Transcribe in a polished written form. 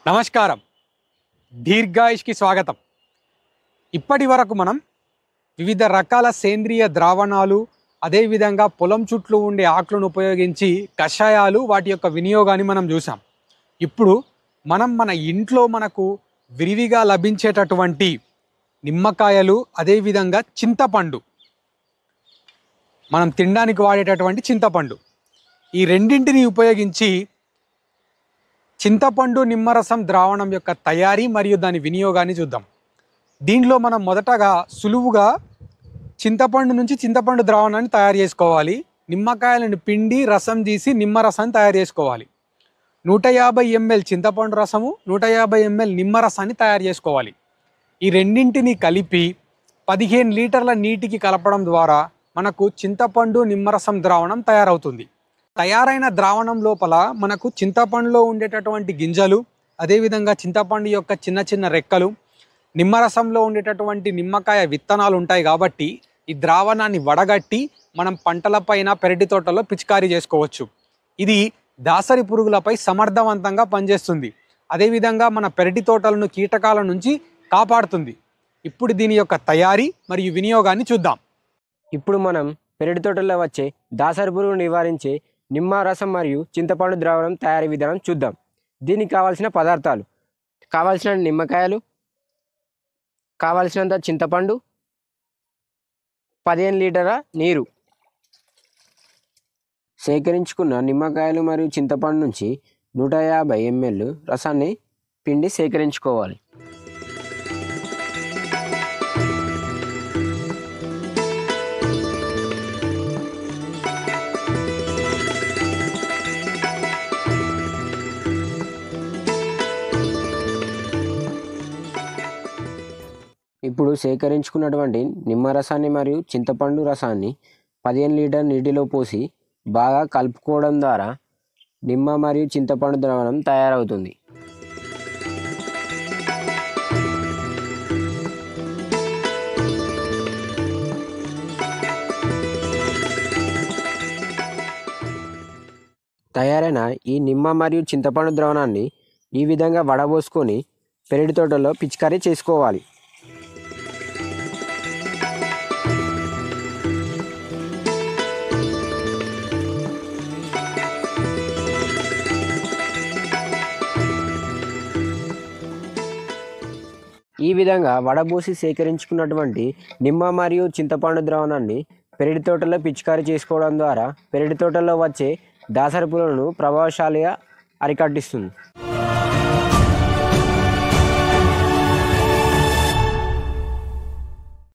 నమస్కారం. దీర్ఘాయుష్కి స్వాగతం. ఇప్పటి వరకు మనం వివిధ రకాల సేంద్రియ ద్రావణాలు, అదేవిధంగా పొలం చుట్టూ ఉండే ఆకులను ఉపయోగించి కషాయాలు, వాటి యొక్క వినియోగాన్ని మనం చూసాం. ఇప్పుడు మనం మన ఇంట్లో మనకు విరివిగా లభించేటటువంటి నిమ్మకాయలు, అదేవిధంగా చింతపండు, మనం తినడానికి వాడేటటువంటి చింతపండు, ఈ రెండింటిని ఉపయోగించి చింతపండు నిమ్మరసం ద్రావణం యొక్క తయారీ మరియు దాని వినియోగాన్ని చూద్దాం. దీనిలో మనం మొదటగా సులువుగా చింతపండు నుంచి చింతపండు ద్రావణాన్ని తయారు చేసుకోవాలి. నిమ్మకాయలను పిండి రసం తీసి నిమ్మరసాన్ని తయారు చేసుకోవాలి. 150 ml చింతపండు రసము, 150 ml నిమ్మరసాన్ని తయారు చేసుకోవాలి. ఈ రెండింటిని కలిపి 15 లీటర్ల నీటికి కలపడం ద్వారా మనకు చింతపండు నిమ్మరసం ద్రావణం తయారవుతుంది. తయారైన ద్రావణం లోపల మనకు చింతపండులో ఉండేటటువంటి గింజలు, అదేవిధంగా చింతపండు యొక్క చిన్న చిన్న రెక్కలు, నిమ్మరసంలో ఉండేటటువంటి నిమ్మకాయ విత్తనాలు ఉంటాయి. కాబట్టి ఈ ద్రావణాన్ని వడగట్టి మనం పంటలపైన, పెరటి తోటలో పిచికారీ చేసుకోవచ్చు. ఇది దాసరి పురుగులపై సమర్థవంతంగా పనిచేస్తుంది. అదేవిధంగా మన పెరటి తోటలను కీటకాల నుంచి కాపాడుతుంది. ఇప్పుడు దీని యొక్క తయారీ మరియు వినియోగాన్ని చూద్దాం. ఇప్పుడు మనం పెరటి తోటల్లో వచ్చే దాసరి పురుగు నివారించే నిమ్మరసం మరియు చింతపండు ద్రావణం తయారీ విధానం చూద్దాం. దీనికి కావాల్సిన పదార్థాలు: కావాల్సిన నిమ్మకాయలు, కావాల్సినంత చింతపండు, 15 లీటర్ల నీరు. సేకరించుకున్న నిమ్మకాయలు మరియు చింతపండు నుంచి 150 ml రసాన్ని పిండి సేకరించుకోవాలి. ఇప్పుడు సేకరించుకున్నటువంటి నిమ్మరసాన్ని మరియు చింతపండు రసాన్ని 15 లీటర్ నీటిలో పోసి బాగా కలుపుకోవడం ద్వారా నిమ్మ మరియు చింతపండు ద్రావణం తయారవుతుంది. తయారైన ఈ నిమ్మ మరియు చింతపండు ద్రావణాన్ని ఈ విధంగా వడబోసుకొని పెరటి తోటలో పిచికారీ చేసుకోవాలి. ఈ విధంగా వడబోసి సేకరించుకున్నటువంటి నిమ్మ మరియు చింతపండు ద్రావణాన్ని పెరటి తోటలో పిచికారీ చేసుకోవడం ద్వారా పెరటి తోటలో వచ్చే దాసరి పురుగులను ప్రభావశాలిగా అరికట్టిస్తుంది.